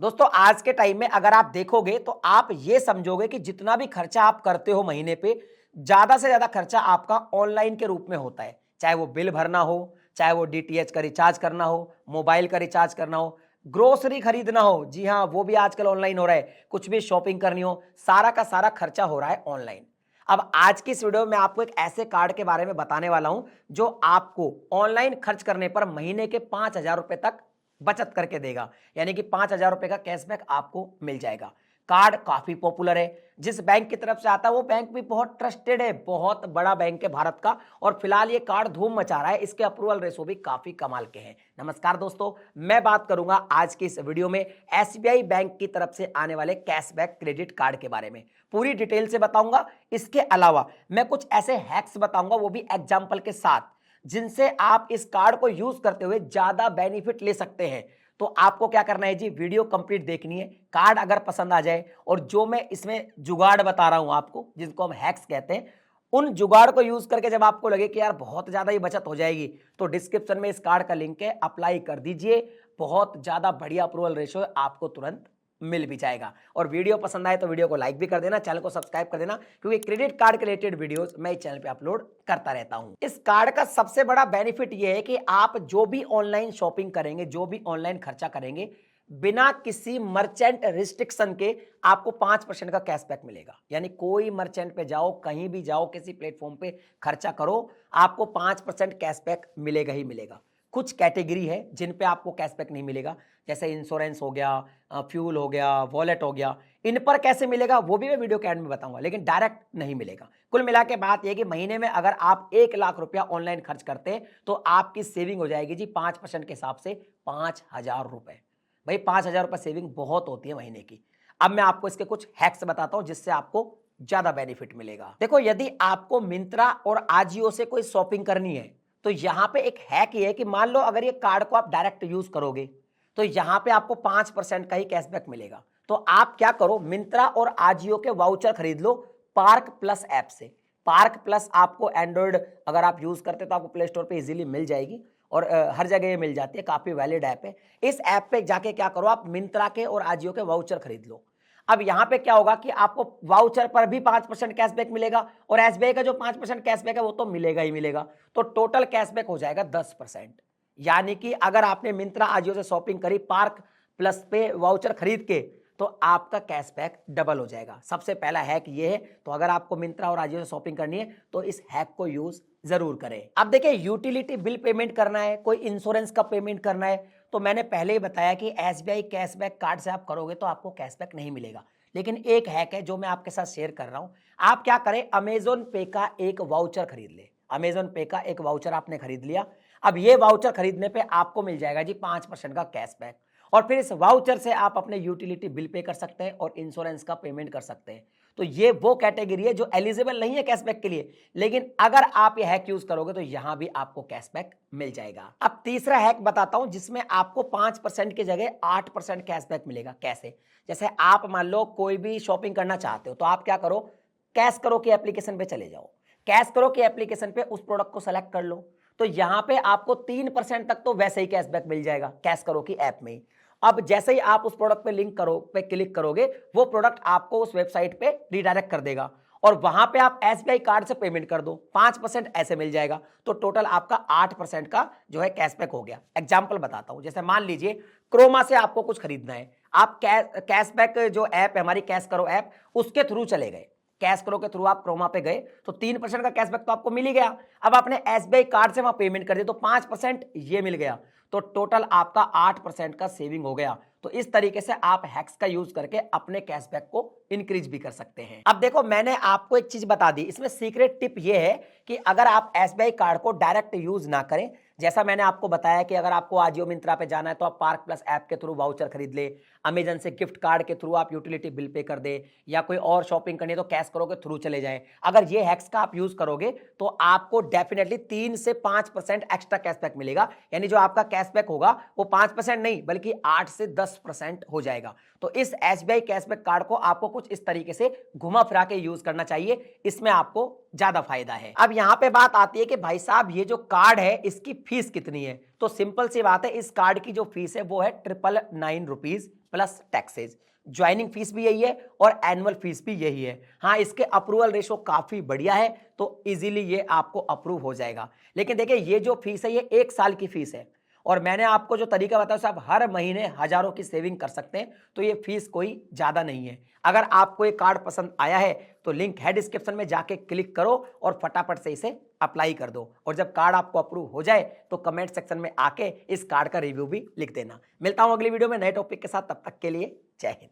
दोस्तों आज के टाइम में अगर आप देखोगे तो आप ये समझोगे कि जितना भी खर्चा आप करते हो महीने पे, ज्यादा से ज्यादा खर्चा आपका ऑनलाइन के रूप में होता है। चाहे वो बिल भरना हो, चाहे वो डीटीएच का रिचार्ज करना हो, मोबाइल का रिचार्ज करना हो, ग्रोसरी खरीदना हो, जी हाँ वो भी आजकल ऑनलाइन हो रहा है, कुछ भी शॉपिंग करनी हो, सारा का सारा खर्चा हो रहा है ऑनलाइन। अब आज की इस वीडियो में आपको एक ऐसे कार्ड के बारे में बताने वाला हूं जो आपको ऑनलाइन खर्च करने पर महीने के 5,000 रुपए तक बचत करके देगा, यानी कि 5,000 रुपए का कैशबैक आपको मिल जाएगा। कार्ड काफी पॉपुलर है, जिस बैंक की तरफ से आता है वो बैंक भी बहुत ट्रस्टेड है, बहुत बड़ा बैंक है भारत का, और फिलहाल ये कार्ड धूम मचा रहा है, इसके अप्रूवल रेशो भी काफी कमाल के हैं। नमस्कार दोस्तों, मैं बात करूंगा आज की इस वीडियो में एसबीआई बैंक की तरफ से आने वाले कैशबैक क्रेडिट कार्ड के बारे में पूरी डिटेल से बताऊंगा। इसके अलावा मैं कुछ ऐसे हैक्स बताऊंगा, वो भी एग्जाम्पल के साथ, जिनसे आप इस कार्ड को यूज करते हुए ज्यादा बेनिफिट ले सकते हैं। तो आपको क्या करना है जी, वीडियो कंप्लीट देखनी है। कार्ड अगर पसंद आ जाए और जो मैं इसमें जुगाड़ बता रहा हूं आपको, जिनको हम हैक्स कहते हैं, उन जुगाड़ को यूज करके जब आपको लगे कि यार बहुत ज्यादा ही बचत हो जाएगी, तो डिस्क्रिप्शन में इस कार्ड का लिंक है, अप्लाई कर दीजिए। बहुत ज्यादा बढ़िया अप्रूवल रेशो है, आपको तुरंत मिल भी जाएगा। और वीडियो पसंद आए तो वीडियो को लाइक भी कर देना, चैनल को सब्सक्राइब कर देना, क्योंकि क्रेडिट कार्ड के रिलेटेड वीडियोस मैं इस चैनल पे अपलोड करता रहता हूं। इस कार्ड का सबसे बड़ा बेनिफिट यह है कि आप जो भी ऑनलाइन शॉपिंग करेंगे, जो भी ऑनलाइन खर्चा करेंगे, बिना किसी मर्चेंट रिस्ट्रिक्शन के आपको 5% का कैशबैक मिलेगा। यानी कोई मर्चेंट पे जाओ, कहीं भी जाओ, किसी प्लेटफॉर्म पे खर्चा करो, आपको 5% कैशबैक मिलेगा ही मिलेगा। कुछ कैटेगरी है जिन पे आपको कैशबैक नहीं मिलेगा, जैसे इंश्योरेंस हो गया, फ्यूल हो गया, वॉलेट हो गया। इन पर कैसे मिलेगा वो भी मैं वीडियो के एंड में बताऊंगा, लेकिन डायरेक्ट नहीं मिलेगा। कुल मिला के बात यह कि महीने में अगर आप 1,00,000 रुपया ऑनलाइन खर्च करते हैं तो आपकी सेविंग हो जाएगी जी 5% के हिसाब से 5,000 रुपए। भाई 5,000 रुपए सेविंग बहुत होती है महीने की। अब मैं आपको इसके कुछ हैक्स बताता हूं जिससे आपको ज्यादा बेनिफिट मिलेगा। देखो, यदि आपको मिंत्रा और आजियो से कोई शॉपिंग करनी है तो यहां पे एक हैक ये है कि मान लो अगर ये कार्ड को आप डायरेक्ट यूज करोगे तो यहां पे आपको 5% का ही कैशबैक मिलेगा। तो आप क्या करो, मिंत्रा और आजियो के वाउचर खरीद लो पार्क प्लस ऐप से। पार्क प्लस आपको एंड्रॉइड अगर आप यूज करते तो आपको प्ले स्टोर पे इजीली मिल जाएगी, और हर जगह ये मिल जाती है, काफी वैलिड ऐप है। इस ऐप पे जाके क्या करो, आप मिंत्रा के और आजियो के वाउचर खरीद लो। अब यहां पे क्या होगा कि आपको वाउचर पर भी 5% कैशबैक मिलेगा, और एसबीआई का जो 5% कैशबैक है वो तो मिलेगा ही मिलेगा। तो टोटल कैशबैक हो जाएगा 10%। यानी कि अगर आपने मिंत्रा आजियो से शॉपिंग करी पार्क प्लस पे वाउचर खरीद के, तो आपका कैशबैक डबल हो जाएगा। सबसे पहला हैक ये है। तो अगर आपको मिंत्रा और आजियो से शॉपिंग करनी है तो इस हैक को यूज जरूर करें। अब देखिए, यूटिलिटी बिल पेमेंट करना है, कोई इंश्योरेंस का पेमेंट करना है, तो मैंने पहले ही बताया कि एसबीआई कैशबैक कार्ड से आप करोगे तो आपको कैशबैक नहीं मिलेगा। लेकिन एक हैक है जो मैं आपके साथ शेयर कर रहा हूं। आप क्या करें, अमेजोन पे का एक वाउचर खरीद ले। अमेजोन पे का एक वाउचर आपने खरीद लिया। अब ये वाउचर खरीदने पे आपको मिल जाएगा जी 5% का कैशबैक, और फिर इस वाउचर से आप अपने यूटिलिटी बिल पे कर सकते हैं और इंश्योरेंस का पेमेंट कर सकते हैं। तो ये वो कैटेगरी है जो एलिजिबल नहीं है कैशबैक के लिए, लेकिन अगर आप ये हैक यूज करोगे तो यहां भी आपको कैशबैक मिल जाएगा। अब तीसरा हैक बताता हूं जिसमें आपको 5% की जगह 8% कैशबैक मिलेगा। कैसे? जैसे आप मान लो कोई भी शॉपिंग करना चाहते हो, तो आप क्या करो, कैश करो की एप्लीकेशन पे चले जाओ। कैश करो की एप्लीकेशन पे उस प्रोडक्ट को सेलेक्ट कर लो, तो यहां पे आपको 3% तक तो वैसे ही कैशबैक मिल जाएगा कैश करो की ऐप में ही। अब जैसे ही आप उस प्रोडक्ट पे क्लिक करोगे, वो प्रोडक्ट आपको उस वेबसाइट पे रिडायरेक्ट कर देगा, और वहां पे आप एसबीआई कार्ड से पेमेंट कर दो, 5% ऐसे मिल जाएगा। तो टोटल आपका 8% का जो है कैशबैक हो गया। एग्जांपल बताता हूं, जैसे मान लीजिए क्रोमा से आपको कुछ खरीदना है, आप कैशबैक जो ऐप है हमारी कैश करो ऐप, उसके थ्रू चले गए, कैश करो के थ्रू आप क्रोमा पे गए, तो 3% का कैशबैक तो आपको मिल ही गया। अब आपने एसबीआई कार्ड से वहां पेमेंट कर दी तो 5% ये मिल गया, तो टोटल आपका 8% का सेविंग हो गया। तो इस तरीके से आप हैक्स का यूज करके अपने कैशबैक को इंक्रीज भी कर सकते हैं। अब देखो, मैंने आपको एक चीज बता दी, इसमें सीक्रेट टिप ये है कि अगर आप एसबीआई कार्ड को डायरेक्ट यूज ना करें, जैसा मैंने आपको बताया कि अगर आपको आजियो मिंत्रा पे जाना है तो आप पार्क प्लस ऐप के थ्रू वाउचर खरीद ले, अमेजन से गिफ्ट कार्ड के थ्रू आप यूटिलिटी बिल पे कर दे, या कोई और शॉपिंग करनी है तो कैश करो के थ्रू चले जाएं। अगर ये हैक्स का आप यूज करोगे तो आपको डेफिनेटली 3 से 5% एक्स्ट्रा कैशबैक मिलेगा। यानी जो आपका कैशबैक होगा वो 5% नहीं बल्कि 8 से 10% हो जाएगा। तो इस एसबीआई कैशबैक कार्ड को आपको कुछ इस तरीके से घुमा फिरा के यूज करना चाहिए, इसमें आपको ज्यादा फायदा है। अब यहां पे बात आती है कि भाई साहब ये जो कार्ड है इसकी फीस कितनी है, तो सिंपल सी बात है, इस कार्ड की जो फीस है वो है 999 rupees plus taxes. Joining fees भी यही है और एनुअल फीस भी यही है। हाँ, इसके अप्रूवल रेशो काफी बढ़िया है, तो इजीली ये आपको अप्रूव हो जाएगा। लेकिन देखिए, ये जो फीस है ये 1 साल की फीस है, और मैंने आपको जो तरीका बताया उससे आप हर महीने हजारों की सेविंग कर सकते हैं, तो ये फीस कोई ज्यादा नहीं है। अगर आपको ये कार्ड पसंद आया है तो लिंक है डिस्क्रिप्शन में, जाके क्लिक करो और फटाफट से इसे अप्लाई कर दो। और जब कार्ड आपको अप्रूव हो जाए तो कमेंट सेक्शन में आके इस कार्ड का रिव्यू भी लिख देना। मिलता हूं अगली वीडियो में नए टॉपिक के साथ, तब तक के लिए जय हिंद।